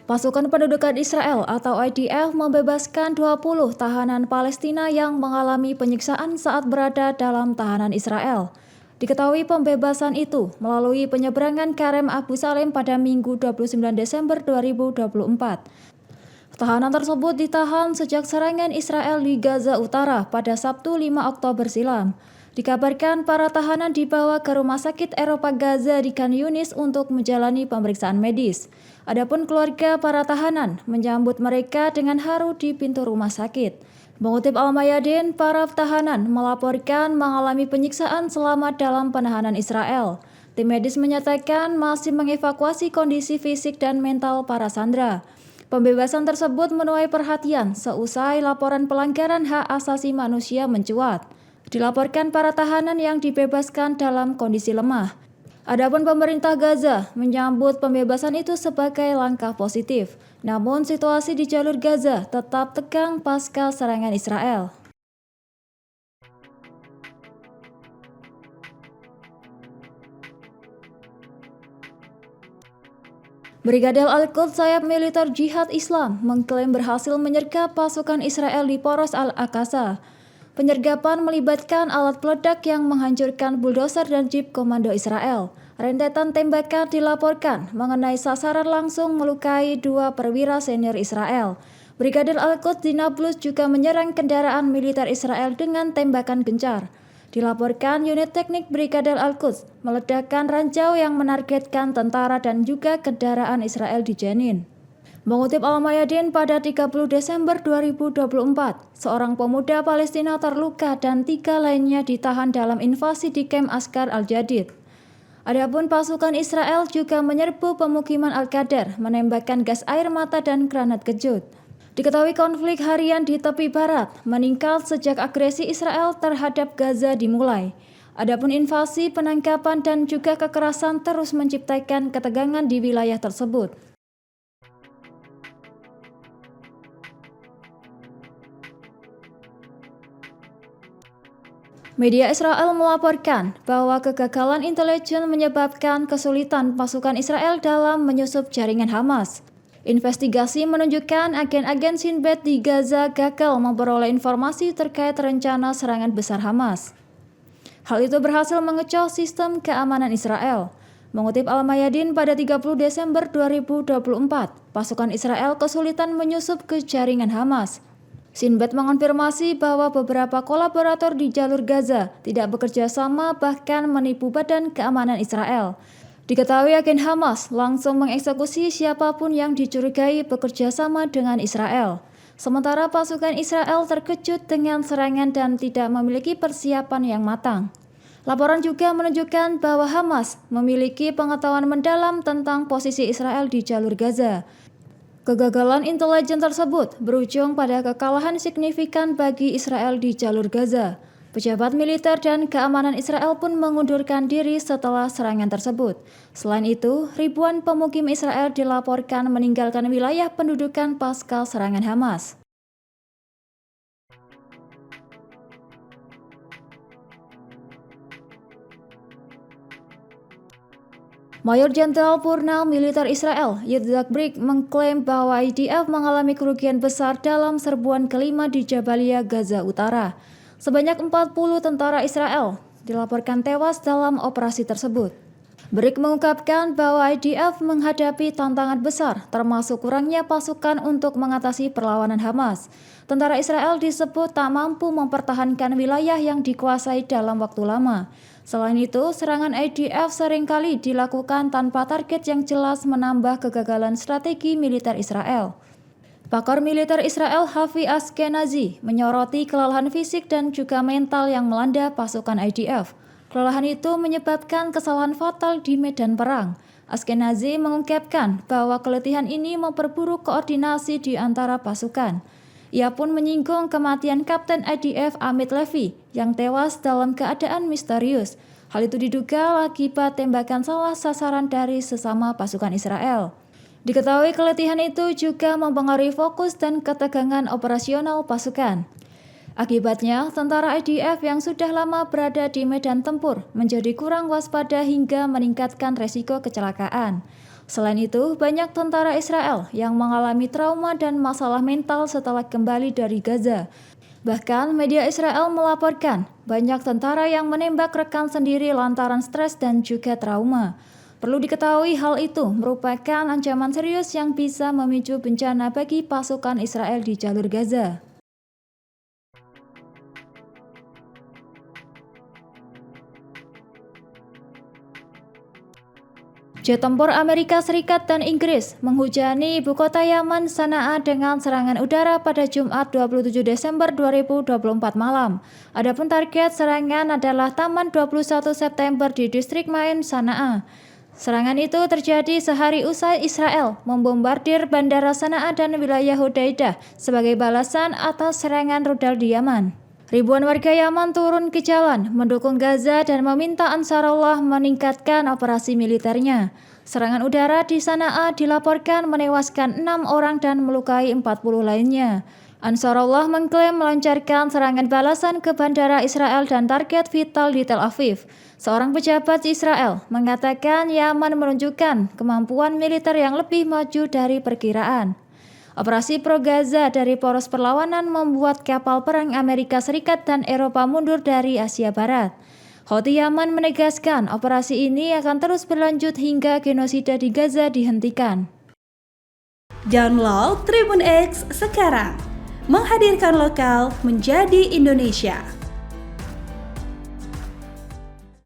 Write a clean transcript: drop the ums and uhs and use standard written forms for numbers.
Pasukan Pendudukan Israel atau IDF membebaskan 20 tahanan Palestina yang mengalami penyiksaan saat berada dalam tahanan Israel. Diketahui pembebasan itu melalui penyeberangan Karem Abu Salim pada Minggu 29 Desember 2024. Tahanan tersebut ditahan sejak serangan Israel di Gaza Utara pada Sabtu 5 Oktober silam. Dikabarkan para tahanan dibawa ke Rumah Sakit Eropa Gaza di Khan Yunis untuk menjalani pemeriksaan medis. Adapun keluarga para tahanan menyambut mereka dengan haru di pintu rumah sakit. Mengutip Al-Mayadin, para tahanan melaporkan mengalami penyiksaan selama dalam penahanan Israel. Tim medis menyatakan masih mengevakuasi kondisi fisik dan mental para sandera. Pembebasan tersebut menuai perhatian seusai laporan pelanggaran hak asasi manusia mencuat. Dilaporkan para tahanan yang dibebaskan dalam kondisi lemah. Adapun pemerintah Gaza menyambut pembebasan itu sebagai langkah positif. Namun situasi di jalur Gaza tetap tegang pasca serangan Israel. Brigadir Al-Quds sayap militer Jihad Islam mengklaim berhasil menyergap pasukan Israel di Poros Al-Aqsa. Penyergapan melibatkan alat peledak yang menghancurkan buldoser dan jeep komando Israel. Rentetan tembakan dilaporkan mengenai sasaran langsung melukai 2 perwira senior Israel. Brigadir Al-Quds di Nablus juga menyerang kendaraan militer Israel dengan tembakan gencar. Dilaporkan unit teknik Brigadir Al-Quds meledakkan ranjau yang menargetkan tentara dan juga kendaraan Israel di Jenin. Mengutip Al-Mayadin, pada 30 Desember 2024, seorang pemuda Palestina terluka dan 3 lainnya ditahan dalam invasi di kamp Askar Al-Jadid. Adapun pasukan Israel juga menyerbu pemukiman Al-Qadar, menembakkan gas air mata dan granat kejut. Diketahui konflik harian di tepi barat meningkat sejak agresi Israel terhadap Gaza dimulai. Adapun invasi, penangkapan, dan juga kekerasan terus menciptakan ketegangan di wilayah tersebut. Media Israel melaporkan bahwa kegagalan intelijen menyebabkan kesulitan pasukan Israel dalam menyusup jaringan Hamas. Investigasi menunjukkan agen-agen Shin Bet di Gaza gagal memperoleh informasi terkait rencana serangan besar Hamas. Hal itu berhasil mengecoh sistem keamanan Israel. Mengutip Al-Mayadin, pada 30 Desember 2024, pasukan Israel kesulitan menyusup ke jaringan Hamas. Shin Bet mengonfirmasi bahwa beberapa kolaborator di jalur Gaza tidak bekerja sama, bahkan menipu Badan Keamanan Israel. Diketahui agen Hamas langsung mengeksekusi siapapun yang dicurigai bekerja sama dengan Israel. Sementara pasukan Israel terkejut dengan serangan dan tidak memiliki persiapan yang matang. Laporan juga menunjukkan bahwa Hamas memiliki pengetahuan mendalam tentang posisi Israel di jalur Gaza. Kegagalan intelijen tersebut berujung pada kekalahan signifikan bagi Israel di jalur Gaza. Pejabat militer dan keamanan Israel pun mengundurkan diri setelah serangan tersebut. Selain itu, ribuan pemukim Israel dilaporkan meninggalkan wilayah pendudukan pasca serangan Hamas. Mayor Jenderal Purnam militer Israel, Yitzhak Brik, mengklaim bahwa IDF mengalami kerugian besar dalam serbuan kelima di Jabalia, Gaza Utara. Sebanyak 40 tentara Israel dilaporkan tewas dalam operasi tersebut. Brik mengungkapkan bahwa IDF menghadapi tantangan besar, termasuk kurangnya pasukan untuk mengatasi perlawanan Hamas. Tentara Israel disebut tak mampu mempertahankan wilayah yang dikuasai dalam waktu lama. Selain itu, serangan IDF seringkali dilakukan tanpa target yang jelas, menambah kegagalan strategi militer Israel. Pakar militer Israel Havi Ashkenazi menyoroti kelelahan fisik dan juga mental yang melanda pasukan IDF. Kelelahan itu menyebabkan kesalahan fatal di medan perang. Ashkenazi mengungkapkan bahwa keletihan ini memperburuk koordinasi di antara pasukan. Ia pun menyinggung kematian Kapten IDF Amit Levy yang tewas dalam keadaan misterius. Hal itu diduga akibat tembakan salah sasaran dari sesama pasukan Israel. Diketahui keletihan itu juga mempengaruhi fokus dan ketegangan operasional pasukan. Akibatnya, tentara IDF yang sudah lama berada di medan tempur menjadi kurang waspada hingga meningkatkan resiko kecelakaan. Selain itu, banyak tentara Israel yang mengalami trauma dan masalah mental setelah kembali dari Gaza. Bahkan media Israel melaporkan banyak tentara yang menembak rekan sendiri lantaran stres dan juga trauma. Perlu diketahui hal itu merupakan ancaman serius yang bisa memicu bencana bagi pasukan Israel di jalur Gaza. Jet tempur Amerika Serikat dan Inggris menghujani ibu kota Yaman Sanaa dengan serangan udara pada Jumat 27 Desember 2024 malam. Adapun target serangan adalah Taman 21 September di distrik Main Sanaa. Serangan itu terjadi sehari usai Israel membombardir bandara Sanaa dan wilayah Hudaidah sebagai balasan atas serangan rudal di Yaman. Ribuan warga Yaman turun ke jalan mendukung Gaza dan meminta Ansarullah meningkatkan operasi militernya. Serangan udara di Sanaa dilaporkan menewaskan 6 orang dan melukai 40 lainnya. Ansarullah mengklaim melancarkan serangan balasan ke bandara Israel dan target vital di Tel Aviv. Seorang pejabat Israel mengatakan Yaman menunjukkan kemampuan militer yang lebih maju dari perkiraan. Operasi pro-Gaza dari poros perlawanan membuat kapal perang Amerika Serikat dan Eropa mundur dari Asia Barat. Houthi Yaman menegaskan operasi ini akan terus berlanjut hingga genosida di Gaza dihentikan. Download Tribun X sekarang, menghadirkan lokal menjadi Indonesia.